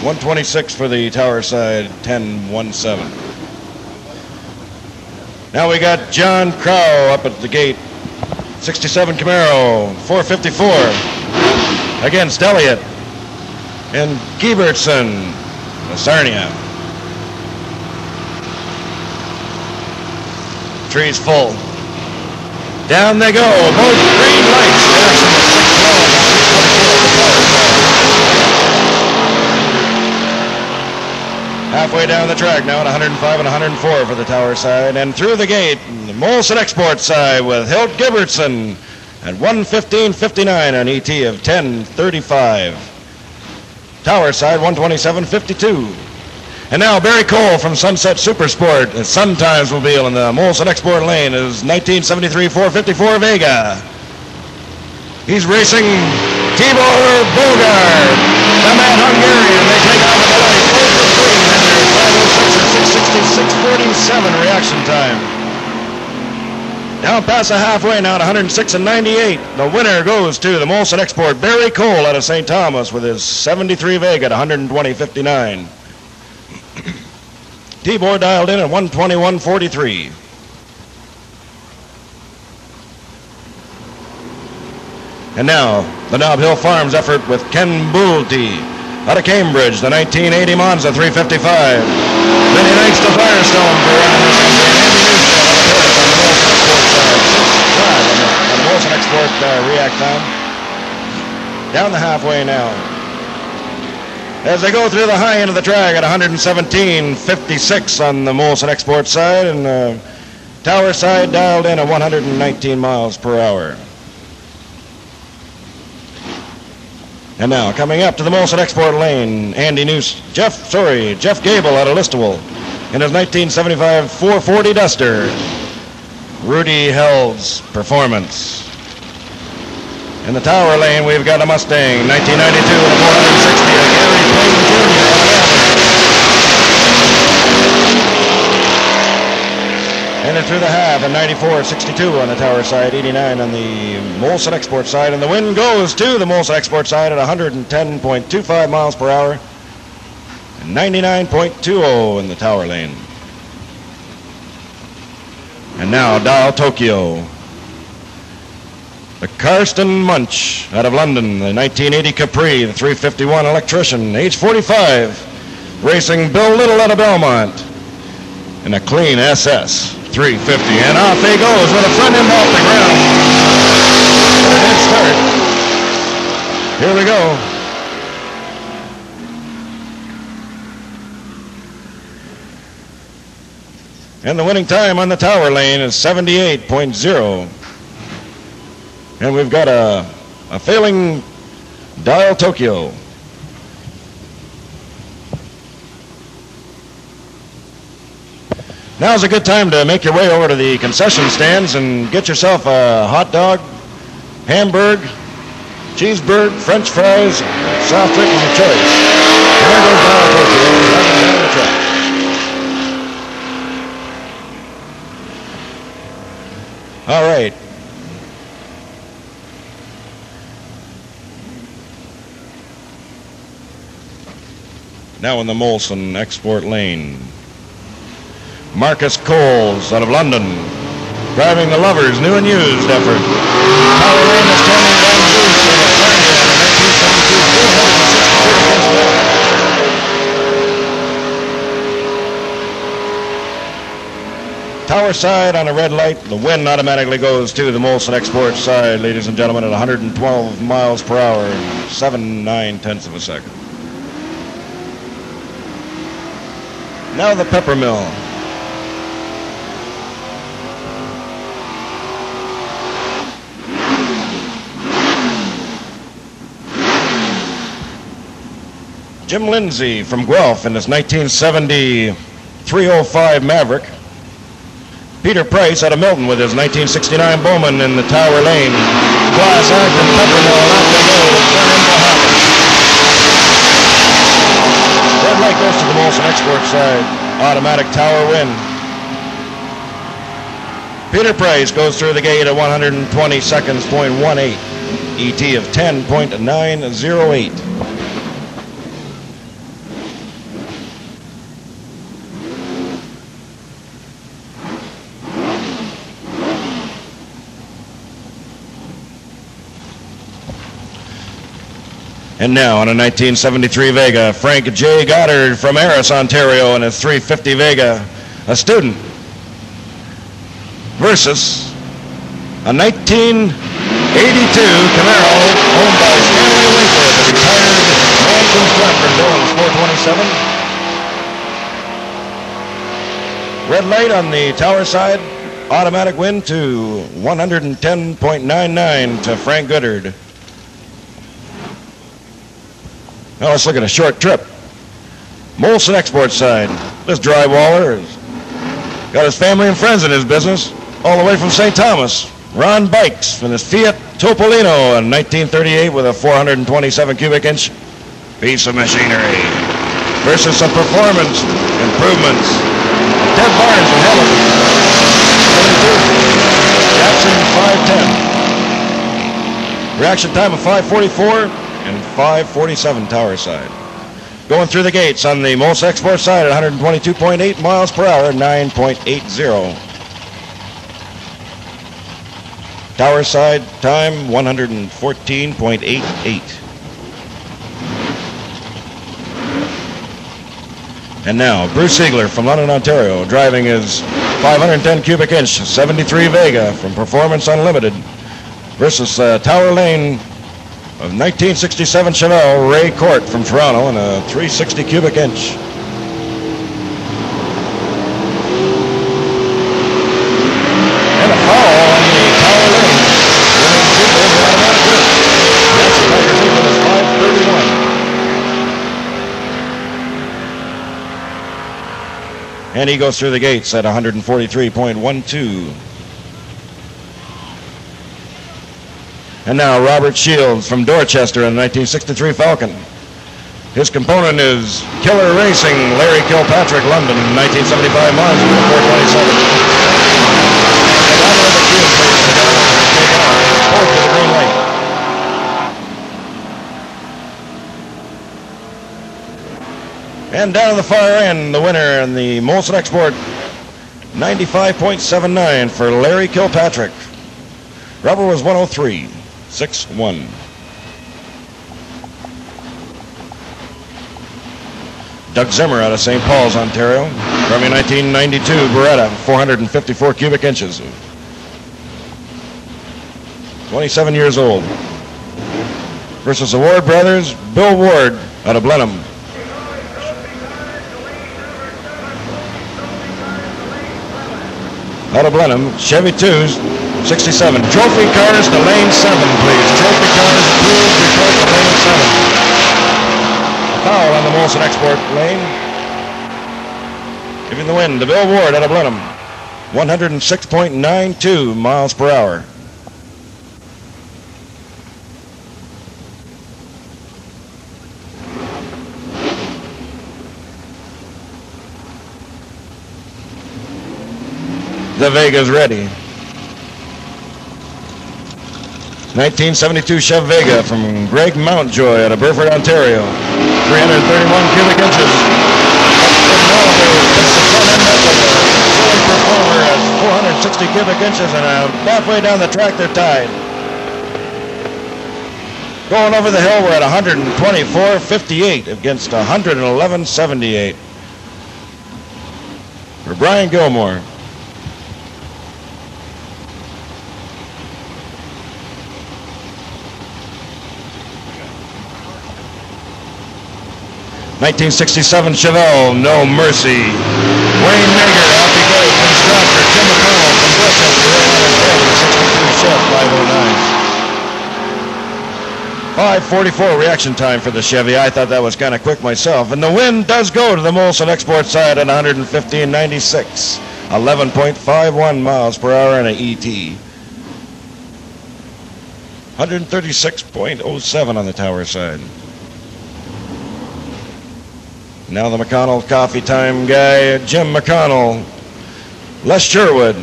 126 for the tower side, 10.17. Now we got John Crow up at the gate. 67 Camaro, 454 against Elliott and Giebertson, Sarnia. Trees full. Down they go, both green lights. Halfway down the track now at 105 and 104 for the tower side. And through the gate, the Molson Export side with Hilt Gibbertson at 1:15.59 on ET of 10:35. Tower side 1:27.52. And now Barry Cole from Sunset Supersport at Sun Times Mobile in the Molson Export lane is 1973 454 Vega. He's racing Tibor Bogard, the Mad Hungarian. They take off at the light. 6:66.47 reaction time. Down past the halfway now at 106 and 98. The winner goes to the Molson Export, Barry Cole out of St. Thomas with his 73 Vega at 120.59. Tibor dialed in at 121.43. And now the Nob Hill Farms effort with Ken Boulty out of Cambridge, the 1980 Monza 355. Many thanks to Firestone for running this on the Molson Export react time. Down the halfway now. As they go through the high end of the track at 117.56 on the Molson Export side, and the tower side dialed in at 119 miles per hour. And now, coming up to the Molson Export lane, Jeff Gable out of Listowel in his 1975 440 Duster. Rudy Held's Performance. In the tower lane, we've got a Mustang, 1992 and a 460, a Gary Payne Jr. And then through the half, a 94.62 on the tower side, 89 on the Molson Export side. And the wind goes to the Molson Export side at 110.25 miles per hour. And 99.20 in the tower lane. And now Dial Tokyo. The Karsten Munch out of London, the 1980 Capri, the 351 electrician, age 45. Racing Bill Little out of Belmont. In a clean SS 350, and off he goes with a front end off the ground. Good start. Here we go. And the winning time on the tower lane is 78.0. And we've got a failing Dial Tokyo. Now's a good time to make your way over to the concession stands and get yourself a hot dog, hamburger, cheeseburger, French fries, soft drink of your choice. There goes Dial Tokyo running down the track. All right. Now in the Molson Export lane. Marcus Coles out of London, driving the Lovers new and used effort. Tower lane is turning down juice in the Sarnia in 1972. Tower side on a red light. The wind automatically goes to the Molson Export side, ladies and gentlemen, at 112 miles per hour, 7.9 of a second. Now the pepper mill. Jim Lindsay from Guelph in his 1970 305 Maverick. Peter Price out of Milton with his 1969 Bowman in the tower lane. Glass act and pepper mill, out they go with front end to red light goes to the Molson Export side. Automatic tower win. Peter Price goes through the gate at 120 seconds, .18. ET of 10.908. And now on a 1973 Vega, Frank J. Goddard from Harris, Ontario, in a 350 Vega, a student, versus a 1982 Camaro owned by Stanley Winkler, the retired man constructor, Dillon's 427. Red light on the tower side, automatic win to 110.99 to Frank Goddard. Now let's look at a short trip. Molson Export side. This drywaller has got his family and friends in his business, all the way from St. Thomas. Ron Bikes from his Fiat Topolino in 1938 with a 427 cubic inch piece of machinery. Versus some performance improvements. Ted Barnes from Hamilton. 72. Jackson 510. Reaction time of 5:44 and 5:47 tower side. Going through the gates on the Molson Export side at 122.8 miles per hour, 9.80. Tower side time 114.88. And now Bruce Siegler from London, Ontario, driving his 510 cubic inch 73 Vega from Performance Unlimited versus Tower Lane of 1967 Chevelle Ray Court from Toronto in a 360 cubic inch. And a foul on the Tower Lane. That's Tiger's equal is 531. And he goes through the gates at 143.12. And now Robert Shields from Dorchester in the 1963 Falcon. His component is Killer Racing, Larry Kilpatrick, London in 1975 Mars with a 427. Both with the green light. And down to the far end, the winner in the Molson Export, 95.79 for Larry Kilpatrick. Rubber was 103.61. Doug Zimmer out of St. Paul's, Ontario. From a 1992 Beretta, 454 cubic inches. 27 years old. Versus the Ward brothers, Bill Ward out of Blenheim. Out of Blenheim, Chevy 2s, 67. Trophy cars to lane 7, please. Trophy cars approved, report to lane 7. A foul on the Molson Export lane. Giving the win to Bill Ward out of Blenheim. 106.92 miles per hour. The Vega's ready. 1972 Chev Vega from Greg Mountjoy out of Burford, Ontario. 331 cubic inches. Performer at 460 cubic inches, and halfway down the track they're tied. Going over the hill, we're at 124.58 against 111.78 for Brian Gilmore. '67 Chevelle, No Mercy. Wayne Mager, out he goes from Stratford. Tim McConnell from Dorchester, 62 Chev, 509. 5:44 reaction time for the Chevy. I thought that was kind of quick myself. And the win does go to the Molson Export side at 115.96. 11.51 miles per hour and an ET. 136.07 on the tower side. Now the McConnell Coffee Time guy, Jim McConnell. Les Sherwood.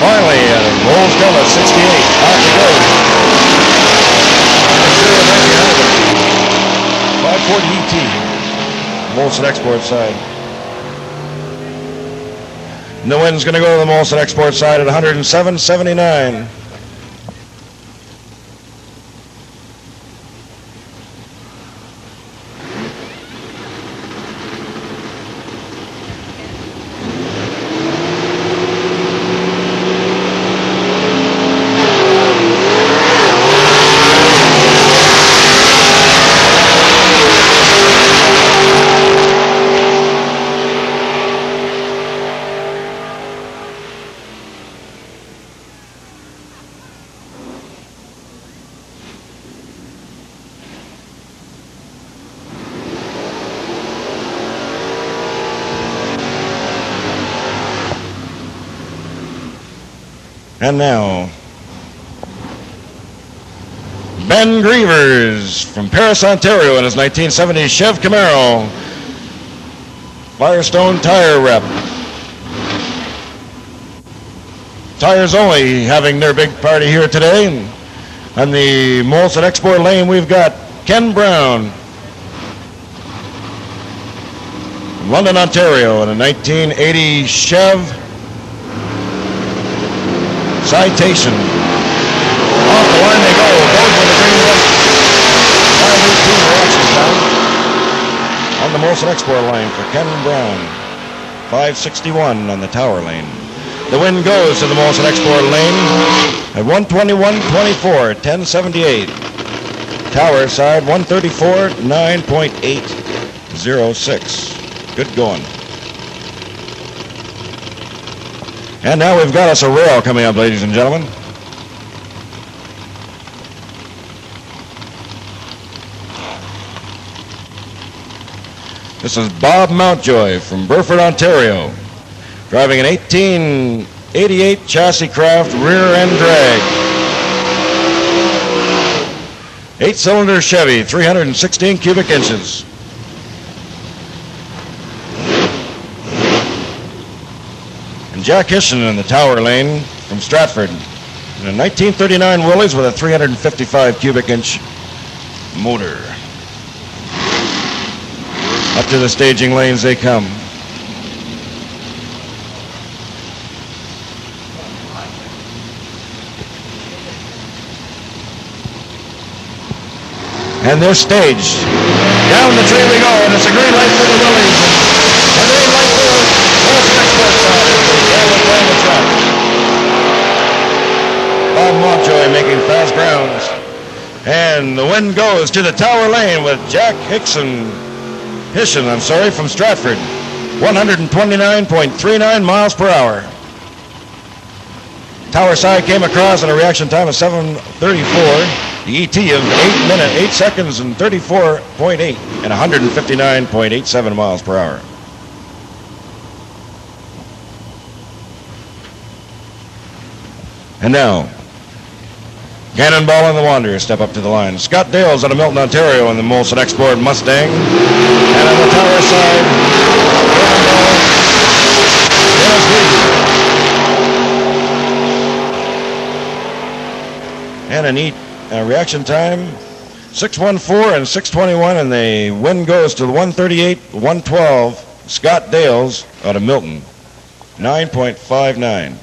Finally, rolls down at 68. Off he goes. 540 ET. Molson Export side. And the win's going to go to the Molson Export side at 107.79. And now, Ben Grievers from Paris, Ontario in his 1970 Chev Camaro. Firestone Tire Rep. Tires Only having their big party here today. On the Molson Export lane, we've got Ken Brown. London, Ontario in a 1980 Chev Citation. Off the line they go. Both with the green light. 5:18 reaction time. On the Molson Export line for Ken Brown. 5:61 on the Tower lane. The wind goes to the Molson Export lane at 121.24, 1078. Tower side 134, 9.806. Good going. And now we've got us a rail coming up, ladies and gentlemen. This is Bob Mountjoy from Burford, Ontario, driving an 1888 chassis craft rear end drag. 8-cylinder Chevy, 316 cubic inches. And Jack Hisson in the Tower lane from Stratford in a 1939 Willys with a 355 cubic inch motor. Up to the staging lanes they come. And they're staged. Down the tree we go, and it's a green light for the Willys. A green light for the Molson Export side as they travel down the track. Bob Mountjoy making fast grounds. And the wind goes to the Tower lane with Jack Hisson from Stratford. 129.39 miles per hour. Tower side came across in a reaction time of 7:34. The ET of 8 minutes, 8 seconds and 34.8 and 159.87 miles per hour. And now, Cannonball and the Wanderer step up to the line. Scott Dales out of Milton, Ontario in the Molson Export Mustang. And on the Tower side, Cannonball, Dennis Wheaton. And a neat reaction time, 6:14 and 6:21, and the wind goes to the 138, 112. Scott Dales out of Milton, 9.59.